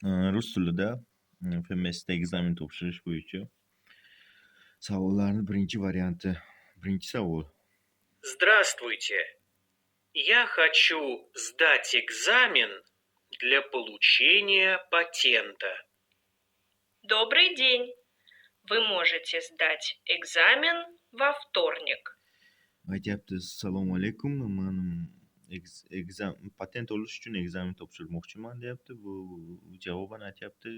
Rus tilida FMSda ekzamen topshirish bo'yicha savollarni birinchi varianti. Birinchi savol. Здравствуйте. Я хочу сдать экзамен для получения патента. Добрый день. Вы можете сдать экзамен во вторник. Aytyapti, assalomu alaykum. Men patent olish uchun ekzamen topshirmoqchiman deyapti. Bu javoban aytyapti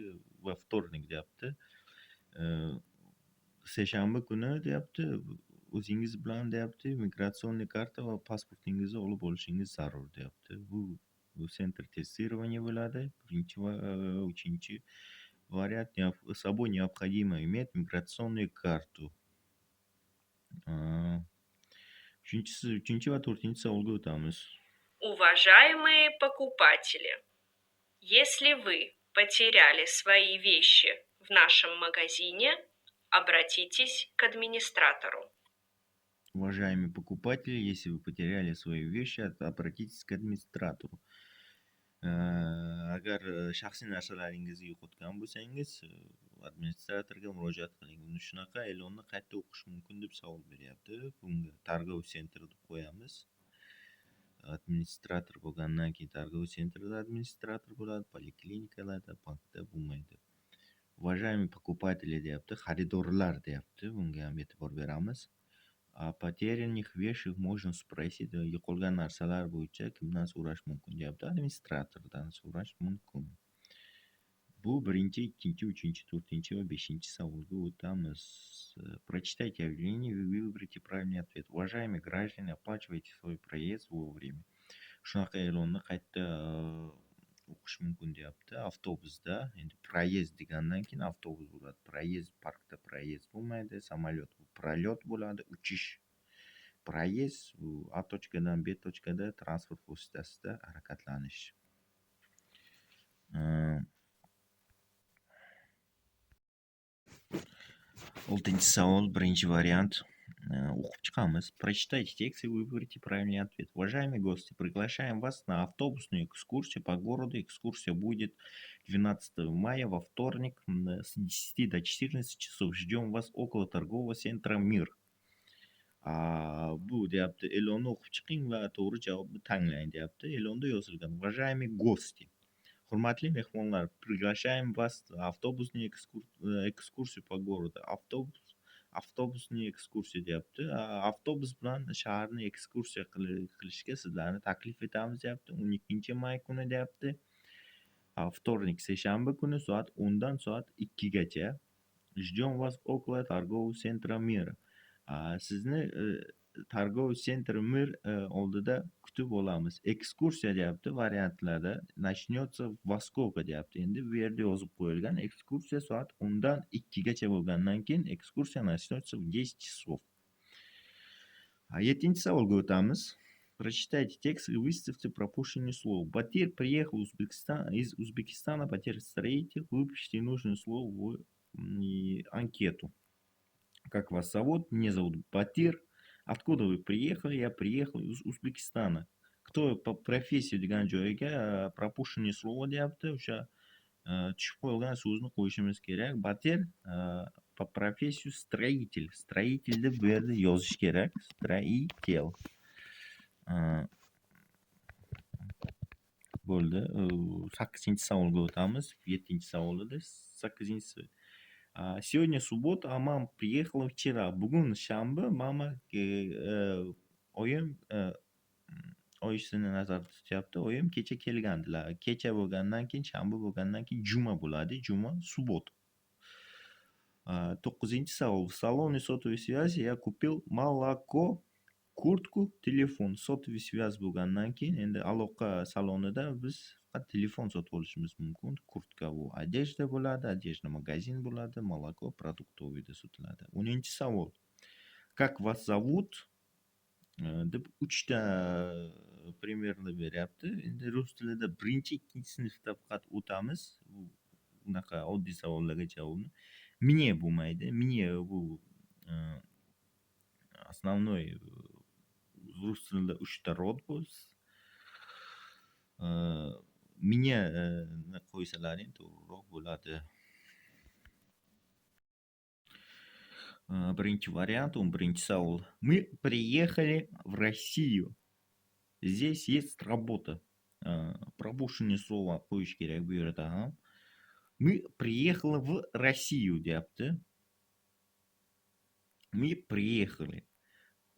va vtornik deyapti. Seshanba kuni deyapti, o'zingiz bilan deyapti migratsionniy karta va pasportingizni olib olishingiz zarur deyapti. Bu sentr тестирования bo'ladi. Birinchi va uchinchi variant. С собой необходимо иметь миграционную карту. Uchinchi va to'rtinchi savolga o'tamiz. Уважаемые покупатели, если вы потеряли свои вещи в нашем магазине, обратитесь к администратору. Уважаемые покупатели, если вы потеряли свои вещи, обратитесь к администратору. Agar shaxsiy narsalaringizni yo'qotgan bo'lsangiz, administratorga murojaat qiling. Uni shunaqa e'lonni qayerda o'qish mumkin deb savol beryapti. Bunga targ'ib sentr deb qo'yamiz. Administrator bo'lgandan keyin targ'ib sentrda administrator bo'ladi, poliklinikalarda, bankda bo'lmaydi. Уважаемые покупатели deyapti, xaridorlar deyapti. Bunga ham e'tibor beramiz. О потерянных вещах можно спросить. Yo'qolgan narsalar bo'yicha kimdan so'rash mumkin deyapti? Administratordan so'rash mumkin. Bu birinchi, ikkinchi, uchinchi, to'rtinchi va beshinchi savolga o'tamiz. Прочитайте объявление и выберите правильный ответ. Уважаемые граждане, оплачивайте свой проезд вовремя. Shunaqa e'lonni qayerda o'qish mumkin deyapti? Avtobusda. Endi proyezd degandan keyin avtobus bo'ladi. Proyezd parkda proyezd bo'lmaydi. Samolyot bu prolет bo'ladi, uchish. Proyezd bu A точкаdan B точкada transport vositasida harakatlanish. Oltinchi savol, birinchi variant. O'qib chiqamiz. Прочитайте текст и выберите правильный ответ. Уважаемые гости, приглашаем вас на автобусную экскурсию по городу. Экскурсия будет 12 мая во вторник с 10 до 14 часов. Ждем вас около торгового центра «Мир». Bu deyapti, e'lonni o'qib chiqing va to'g'ri javobni tanlang deyapti. E'londa yozilgan: Уважаемые гости, hurmatli mehmonlar, приглашаем вас на автобусную экскурсию по городу. Avtobusning ekskursiya deyapti. Avtobus bilan shaharni ekskursiya qilishga sizlarni taklif etamiz deyapti. 12 may kuni deyapti. Vtornik, seshanba kuni soat 10 dan soat 2 gacha. Ждем вас около торгового центра «Мир». Sizni торговый центр «Мир» oldida kutib olamiz. Ekskursiya deyapti variantlarda. Начнется во сколько deyapti. Endi bu yerda yozib qo'yilgan. Ekskursiya soat 10 dan 2 gacha bo'lgandan keyin ekskursiya начнется в 10 часов. 7-chi savolga o'tamiz. Прочитайте текст и выставьте пропущенные слова. Батир приехал из Узбекистана, Батир строитель. Выпишите нужное слово в анкету. Как вас зовут? Меня зовут Батир. Откуда вы приехали? Я приехал из Узбекистана. Кто по профессии degan joyga пропущенное слово deyapti. O'sha tushib qolgan so'zni qo'yishimiz kerak. Batir по профессию строитель. Строитель deb bu yerda yozish kerak. Строитель. Bo'ldi. 8-chi savolga o'tamiz. 7-chi savolida 8-chi. Сегодня суббота, а мама приехала вчера. Bugun shanba, mama oyim oyisini nazarda tutyapti. Oyim kecha kelgandilar. Kecha bo'lgandan keyin, shanba bo'lgandan keyin juma bo'ladi. Juma, subбота. 9-chi savol. В салоне сотовой связи я купил молоко, kurtku, telefon. Sotuvli связь bo'lgandan keyin endi aloqa salonida biz faqat telefon sotib olishimiz mumkin. Kurtka bu одежда bo'ladi, одежда magazin bo'ladi, молоко продуктовыйda sotiladi. 10-chi savol. Как вас zовут? Deb 3 ta primerni beryapti. Endi rus tilida birinchi, ikkinchi sinfda faqat o'tamiz. Bunaqa oddiy savollarga javobni. Мне bo'lmaydi. Мне bu основной rus tilida 3 ta rod bo'lsa, меня qo'ysalar endi bo'ladi. Birinchi variant, 11 savol. Мы приехали в Россию. Здесь есть работа. Пропущенное слово qo'yish kerak bu yerda ham. Мы приехали в Россию deyapti. Мы приехали.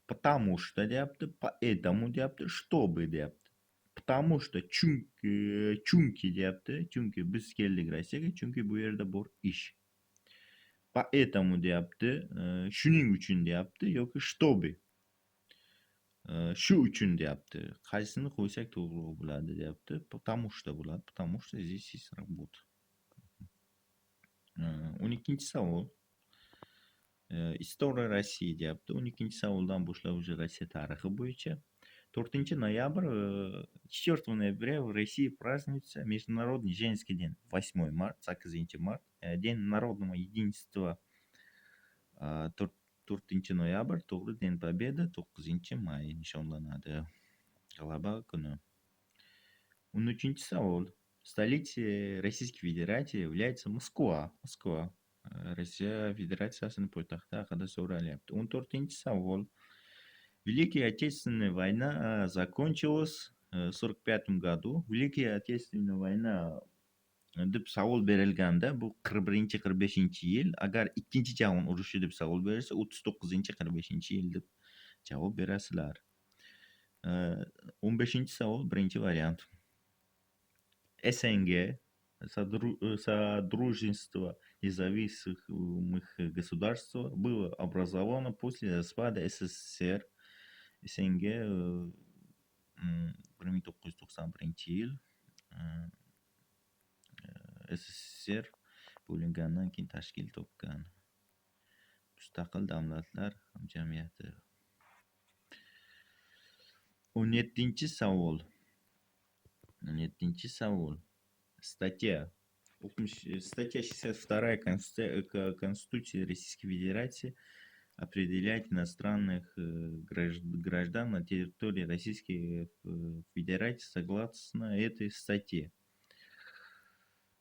Потому что deyapti, поэтому deyapti, чтобы deyapti. Потому что chunki deyapti. Chunki biz keldik Rossiyaga, chunki bu yerda bor ish. Поэтому deyapti, shuning uchun deyapti yoki чтобы. Shu uchun deyapti. Qaysini qo'ysak to'g'ri bo'ladi deyapti. Потому что bo'ladi. Потому что здесь есть работа. 12 savol. Istoriya Rossiya deyapti. 12 savoldan boshlab уже Rossiya tarixi bo'yicha. 4 ноябрь, 4 ноября в России празднуется Международный женский день. 8 март, 8 март, День народного единства. 4 ноябрь, to'g'ri, День Победы 9 may nishonlanadi. G'alaba kuni. 13 savol. Столицей Российской Федерации является Москва. Moskva. Rossiya Federatsiyasining poytaxti haqida so'ralyapti. 14 savol. Великая Отечественная война закончилась в 1945 году. Великая Отечественная война deb savol berilganda bu 41-45-yil. Agar ikkinchi jahon urushi deb savol berilsa 39-45-yil deb javob berasizlar. 15 savol, birinchi variant. СНГ, Содружество независимых государств, было образовано после распада СССР. СНГ 1991-yil SSSR bo'lingandan keyin tashkil topgan mustaqil davlatlar hamjamiyati. 17 savol. Статья 62 Конституции Российской Федерации определяет иностранных граждан на территории Российской Федерации согласно этой статье.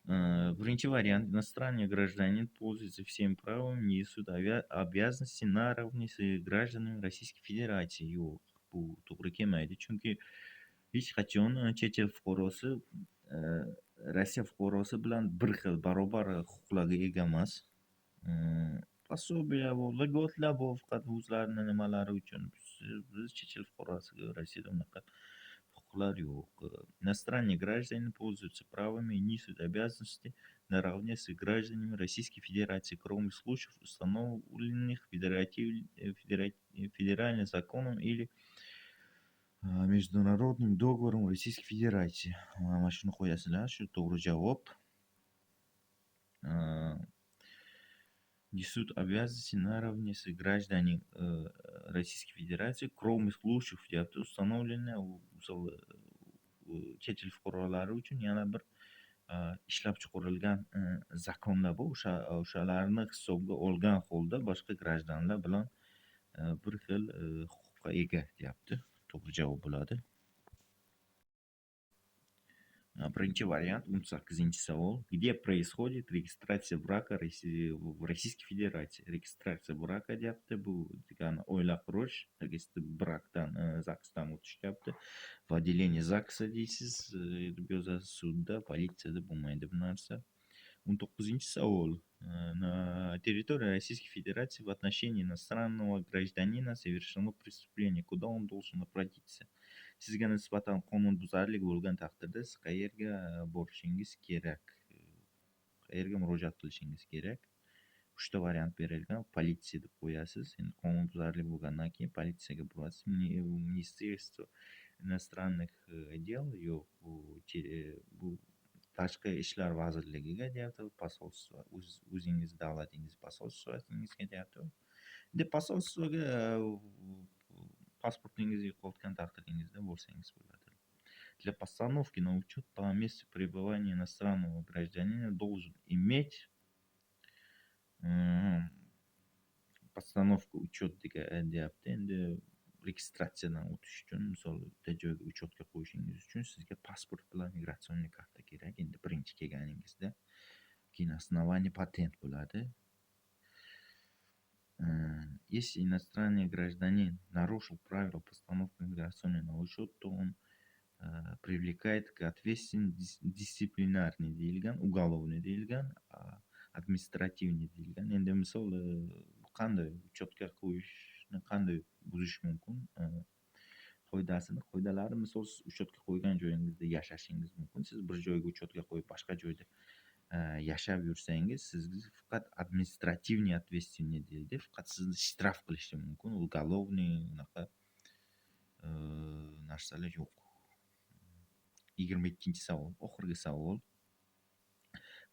Birinchi variant. Иностранный гражданин пользуется всеми правами, несут обязанности наравне с гражданами Российской Federatsiya. Yo'q, bu to'g'ri kelmaydi. Chunki hech qachon chet el fuqarosi Rossiya fuqarosi bilan bir xil barobar huquqlarga ega emas. Пособия bor, lьготlar bor, faqat o'zlarini nimalari uchun. Biz chet el fuqarosiga Rossiyada unaqa huquqlar yo'q. Иностранные граждане пользуются правами и несут обязанности наравне с гражданами Российской Федерации, кроме случаев, установленных федеральным законом или международным договором Российской Федерации. Mana shuni qo'yasizlar, shu to'g'ri javob. Несут обязанности наравне с гражданами Российской Federatsiya, кроме случаев, deyapti, установленных chet el fuqarolari uchun yana bir ishlab chiqarilgan zakonlar bor. O'shalarni hisobga olgan holda boshqa grajdanlar bilan bir xil huquqqa ega deyapti. To'g'ri javob bo'ladi. Birinchi variant, 18 savol. Где происходит регистрация брака в Российской Federatsiya? Registratsiya braka deyapti. Bu degani oila qurish, brakdan, zagsdan o'tish deyapti. В отделении ЗАГСа deysiz, deb yozasiz, sudda, politsiyada bo'lmaydi bu narsa. 19 savol. На территории Российской Федерации в отношении иностранного гражданина совершено преступление. Куда он должен обратиться? Sizga nisbatan qonunbuzarlik bo'lgan taqdirda siz qayerga borishingiz kerak? Qayerga murojaat qilishingiz kerak? 3 variant berilgan. Politsiya deb qo'yasiz. Endi qonunbuzarlik bo'lgandan keyin politsiyaga borasiz. Министерство иностранных дел yo'q, bu tashqi ishlar vazirligiga deyapti. Posolstvo, o'zingiz davlatingiz posolstvosingizga deyapti. Endi posolstvoga pasportingizni yo'qotgan taqdiringizda borsangiz bo'ladi. Для постановки на учет по месту пребывания иностранного гражданина должен иметь постановка учет deyapti. Endi registratsiyadan o'tish uchun, misol bitta joyga учетga qo'yishingiz uchun sizga pasport bilan migratsion karta kerak. Endi birinchi kelganingizda keyin основание patent bo'ladi. Если иностранный гражданин нарушил правила постановки миграционной на учет, то он привлекает к ответственности дисциплинарный deyilgan, уголовный deyilgan, administrativniy deyilgan. Endi misol qanday учетga qo'yishni qanday buzish mumkin? Qoidalari misol siz учетga qo'ygan joyingizda yashashingiz mumkin. Siz bir joyga учетga qo'yib boshqa joyda yashab yursangiz, sizga faqat administrativniy ответственный deyildi. Faqat sizni shtraf qilishi mumkin. Уголовный unaqa narsalar yo'q. 22-savol, oxirgi savol.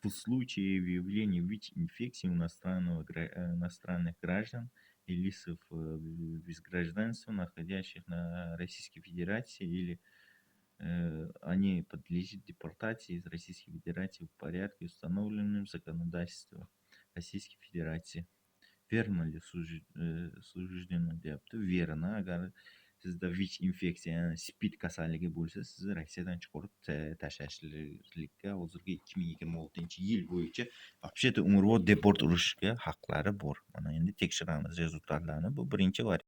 В случае выявления ВИЧ-инфекции у иностранных граждан и лиц без гражданства, находящих на Российской Федерации, или они подлежат депортации из Российской Федерации в порядке, установленном законодательством Российской Федерации. Verma li sujudini deyapti. Verna, agar sizda VICH infeksiya, ya'ni spid kasalligi bo'lsa, sizni Rossiyadan chiqarib tashlashlikka hozirgi 2026-yil bo'yicha вообще-то umrbod deport urishga haqlari bor. Mana endi tekshiramiz rezultatlarni. Bu birinchi variant.